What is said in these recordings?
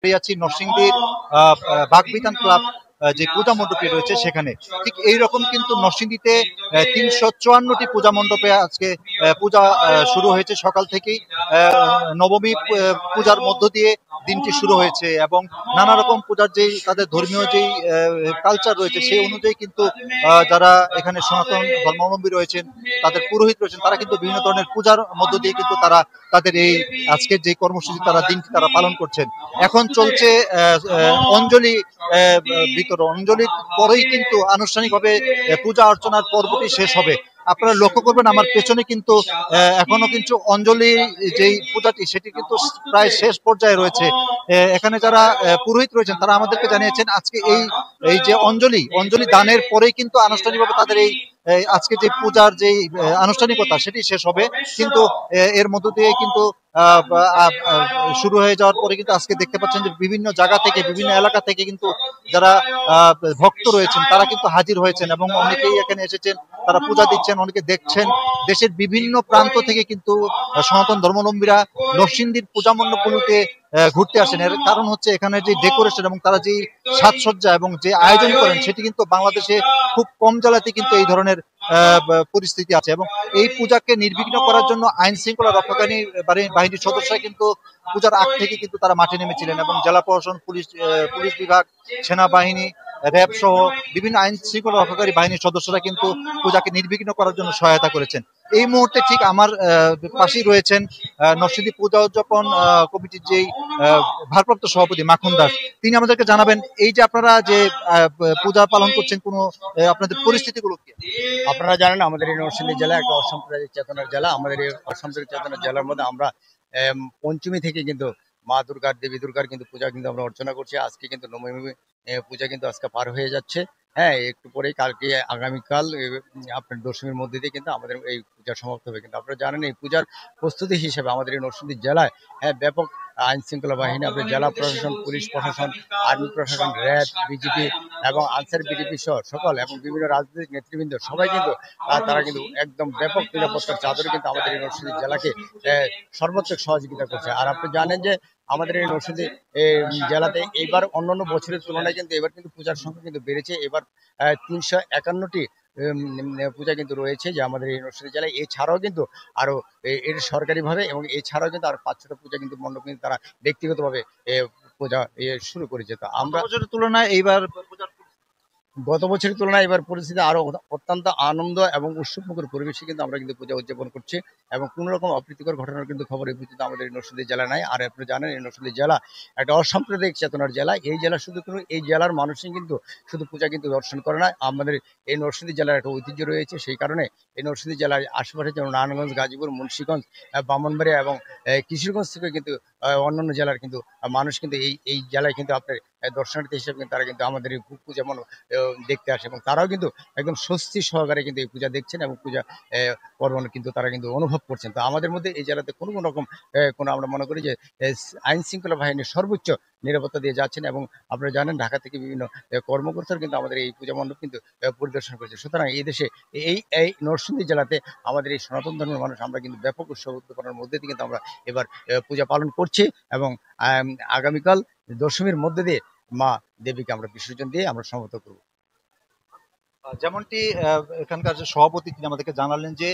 আছি নরসিংদীর বাগবিতান ক্লাব যে পূজা মণ্ডপটি রয়েছে সেখানে। ঠিক এইরকম কিন্তু নরসিংদীতে ৩৫৪টি পূজা মণ্ডপে আজকে পূজা শুরু হয়েছে সকাল থেকেই। নবমী পূজার মধ্য দিয়ে দিনটি শুরু হয়েছে এবং নানা রকম পূজার যেই তাদের ধর্মীয় যেই কালচার রয়েছে সেই অনুযায়ী কিন্তু যারা এখানে সনাতন ধর্মাবলম্বী রয়েছেন, তাদের পুরোহিত রয়েছেন, তারা কিন্তু বিভিন্ন ধরনের পূজার মধ্য দিয়ে কিন্তু তারা তাদের এই আজকের যে কর্মসূচি তারা দিনটি তারা পালন করছেন। এখন চলছে অঞ্জলি বিতরণ। অঞ্জলির পরেই কিন্তু আনুষ্ঠানিকভাবে পূজা অর্চনার পর্বটি শেষ হবে। আপনারা লক্ষ্য করবেন আমার পেছনে কিন্তু এখনো কিন্তু অঞ্জলি যেই পূজাটি সেটি কিন্তু প্রায় শেষ পর্যায়ে রয়েছে। এখানে যারা পুরোহিত রয়েছেন তারা আমাদেরকে জানিয়েছেন আজকে এই যে অঞ্জলি দানের পরেই কিন্তু আনুষ্ঠানিকভাবে তাদের এই আজকে যে পূজার যে আনুষ্ঠানিকতা সেটি শেষ হবে। কিন্তু এর মধ্য দিয়ে কিন্তু শুরু হয়ে যাওয়ার পরে কিন্তু আজকে দেখতে পাচ্ছেন যে বিভিন্ন জায়গা থেকে বিভিন্ন এলাকা থেকে কিন্তু যারা ভক্ত রয়েছেন তারা কিন্তু হাজির হয়েছেন এবং অনেকেই এখানে এসেছেন, তারা পূজা দিচ্ছেন, অনেকে দেখছেন। দেশের বিভিন্ন প্রান্ত থেকে কিন্তু সনাতন ধর্মাবলম্বীরা নরসিংদীর পূজা মণ্ডপগুলোতে ঘুরতে আসেন। এর কারণ হচ্ছে এখানে যে ডেকোরেশন এবং তারা যে সাজসজ্জা এবং যে আয়োজন করেন সেটি কিন্তু বাংলাদেশে খুব কম জেলাতে কিন্তু এই ধরনের পরিস্থিতি আছে। এবং এই পূজাকে নির্বিঘ্ন করার জন্য আইন শৃঙ্খলা রক্ষাকারী বাহিনীর সদস্যরা কিন্তু পূজার আগ থেকে কিন্তু তারা মাঠে নেমেছিলেন এবং জেলা প্রশাসন, পুলিশ বিভাগ, সেনাবাহিনী, র্যাব সহ বিভিন্ন আইন শৃঙ্খলা রক্ষাকারী বাহিনীর সদস্যরা কিন্তু পূজাকে নির্বিঘ্ন করার জন্য সহায়তা করেছেন। এই মুহূর্তে ঠিক আমার পাশেই রয়েছেন নরসিংদী পূজা উদযাপন কমিটির যেই ভারপ্রাপ্ত সভাপতি মাখন দাস। তিনি আমাদেরকে জানাবেন এই যে আপনারা যে পূজা পালন করছেন কোনো আপনাদের পরিস্থিতিগুলো কি? আপনারা জানেন আমাদের এই নরসিংদী জেলা একটা অসাম্প্রদায়িক চেতনার জেলা। আমাদের এই অসাম্প্রদায়িক চেতনার জেলার মধ্যে আমরা পঞ্চমী থেকে কিন্তু মা দুর্গার, দেবী দুর্গার কিন্তু পূজা কিন্তু আমরা অর্চনা করছি। আজকে কিন্তু নবমী পূজা কিন্তু আজকে পার হয়ে যাচ্ছে। হ্যাঁ, একটু পরেই কালকে আগামীকাল আপনার দশমীর মধ্যে দিয়ে কিন্তু আমাদের এই পূজা সমাপ্ত হবে। কিন্তু আপনারা জানেন এই পূজার প্রস্তুতি হিসেবে আমাদের এই নরসিংদী জেলায় ব্যাপক আইন শৃঙ্খলা বাহিনী, আপনার জেলা প্রশাসন, পুলিশ প্রশাসন, আর্মি প্রশাসন, র্যাব, বিজিবি এবং আনসার বিজেপি সহ সকল এবং বিভিন্ন রাজনৈতিক নেতৃবৃন্দ সবাই কিন্তু তারা কিন্তু একদম ব্যাপক নিরাপত্তার চাদরে কিন্তু আমাদের এই নরসিংদী জেলাকে সর্বাত্মক সহযোগিতা করছে। আর আপনি জানেন যে আমাদের এই নরসিংদী জেলাতে এইবার অন্যান্য বছরের তুলনায় কিন্তু এবার কিন্তু পূজার সংখ্যা কিন্তু বেড়েছে। এবার ৩৫১টি পূজা কিন্তু রয়েছে যে আমাদের এই নরসিংদী জেলায়। এছাড়াও কিন্তু আরো এর সরকারিভাবে এবং এছাড়াও কিন্তু আরো ৫-৬টা পূজা কিন্তু মণ্ডপ কিন্তু তারা ব্যক্তিগতভাবে পূজা শুরু করেছে। তো আমরা বছরের তুলনায় এইবার গত বছরের তুলনায় এবার পরিস্থিতি আরো অত্যন্ত আনন্দ এবং উৎসবমুখর পরিবেশে কিন্তু আমরা কিন্তু পূজা উদযাপন করছি এবং কোনো রকম অপ্রীতিকর ঘটনার কিন্তু খবর এই পর্যন্ত আমাদের এই নরসিংদী জেলা নাই। আর আপনি জানেন এই নরসিংদী জেলা একটা অসাম্প্রদায়িক চেতনার জেলা। এই জেলা শুধু কোনো এই জেলার মানুষই কিন্তু শুধু পূজা কিন্তু দর্শন করে না, আমাদের এই নরসিংদী জেলার একটা ঐতিহ্য রয়েছে। সেই কারণে এই নরসিংদী জেলার আশেপাশে যেমন নারায়ণগঞ্জ, গাজীপুর, মুন্সিগঞ্জ, ব্রাহ্মণবাড়িয়া এবং কিশোরগঞ্জ থেকে কিন্তু অন্যান্য জেলার কিন্তু মানুষ কিন্তু এই জেলায় কিন্তু আপনার দর্শনার্থী হিসেবে কিন্তু তারা কিন্তু আমাদের এই পূজা দেখতে আসে এবং তারাও কিন্তু একদম স্বস্তি সহকারে কিন্তু এই পূজা দেখছেন এবং পূজা পর্বণ কিন্তু তারা কিন্তু অনুভব করছেন। তো আমাদের মধ্যে এই জেলাতে কোনো রকম কোনো আমরা মনে করি যে আইন শৃঙ্খলা বাহিনীর সর্বোচ্চ নিরাপত্তা দিয়ে যাচ্ছেন এবং আপনারা জানেন ঢাকা থেকে বিভিন্ন কর্মকর্তারা কিন্তু আমাদের এই পূজা মণ্ডপ কিন্তু পরিদর্শন করেছে। সুতরাং এই দেশে এই নরসিংদী জেলাতে আমাদের এই সনাতন ধর্মের মানুষ আমরা কিন্তু ব্যাপক উৎসব উদ্যাপনের মধ্যে দিয়ে কিন্তু আমরা এবার পূজা পালন করছি এবং আগামীকাল দশমীর মধ্যে দিয়ে মা দেবীকে আমরা বিসর্জন দিয়ে আমরা সমাপ্ত করব। যেমনটি এখানকার যে সভাপতি তিনি আমাদেরকে জানালেন যে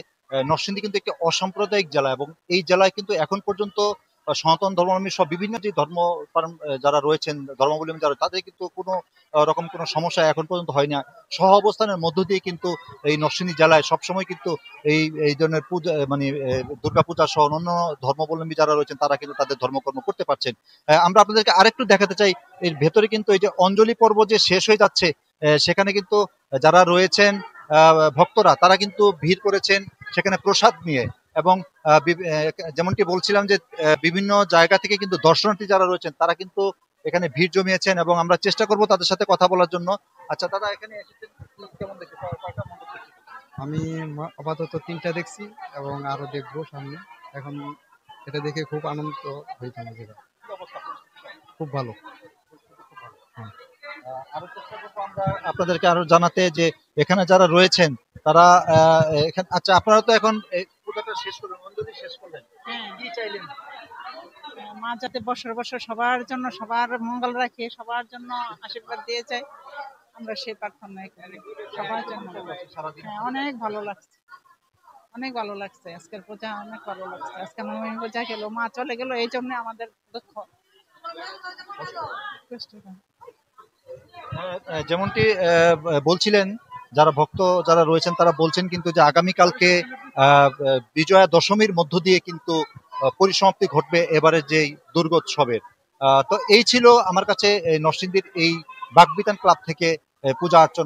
নরসিংদী কিন্তু একটি অসাম্প্রদায়িক জেলা এবং এই জেলায় কিন্তু এখন পর্যন্ত সনাতন ধর্মাবলম্বী সব বিভিন্ন যে ধর্ম যারা রয়েছেন, ধর্মাবলম্বী যারা, তাদের কিন্তু কোনো রকম কোনো সমস্যা এখন পর্যন্ত হয় না। সহ অবস্থানের মধ্য দিয়ে কিন্তু এই নরসিংদী জেলায় সবসময় কিন্তু এই ধরনের পূজা মানে দুর্গাপূজা সহ অন্য ধর্মাবলম্বী যারা রয়েছেন তারা কিন্তু তাদের ধর্মকর্ম করতে পারছেন। আমরা আপনাদেরকে আরেকটু দেখাতে চাই, এর ভেতরে কিন্তু এই যে অঞ্জলি পর্ব যে শেষ হয়ে যাচ্ছে সেখানে কিন্তু যারা রয়েছেন ভক্তরা তারা কিন্তু ভিড় করেছেন সেখানে প্রসাদ নিয়ে এবং যেমনটি বলছিলাম যে বিভিন্ন জায়গা থেকে কিন্তু দর্শনার্থী যারা রয়েছেন তারা কিন্তু এখানে ভিড় জমিয়েছেন এবং আমরা চেষ্টা করব তাদের সাথে কথা বলার জন্য। আচ্ছা দাদা, এখানে এসেছেন কেমন দেখছেন? আমি আপাতত 3টা দেখছি এবং আরো দেখবো সামনে। এখন এটা দেখে খুব আনন্দ হয়েছে নিজেরা, খুব ভালো। আরো চেষ্টা করবো আমরা আপনাদেরকে আরো জানাতে যে এখানে যারা রয়েছেন তারা এখানে। আচ্ছা, আপনারা তো এখন পূজাটা শেষ করলেন, অঞ্জলি শেষ করলেন, কি চাইলেন? মা যাতে বছর বছর সবার জন্য সবার মঙ্গল রাখে, সবার জন্য আশীর্বাদ দিয়ে যায়, আমরা সেই প্রার্থনাই করি সবার জন্য। হ্যাঁ, অনেক ভালো লাগছে, অনেক ভালো লাগছে আজকের পূজা, অনেক ভালো লাগছে। আজকে নবমী পূজা গেল, মা চলে গেল, এই জন্য আমাদের দুঃখ। যেমনটি বলছিলেন, যারা ভক্ত যারা রয়েছেন তারা বলছেন কিন্তু যে আগামীকালকে বিজয়া দশমীর মধ্য দিয়ে কিন্তু পরিসমাপ্তি ঘটবে এবারে যেই দুর্গোৎসবের। তো এই ছিল আমার কাছে নরসিংদীর এই বাগবিতান ক্লাব থেকে পূজা অর্চনা।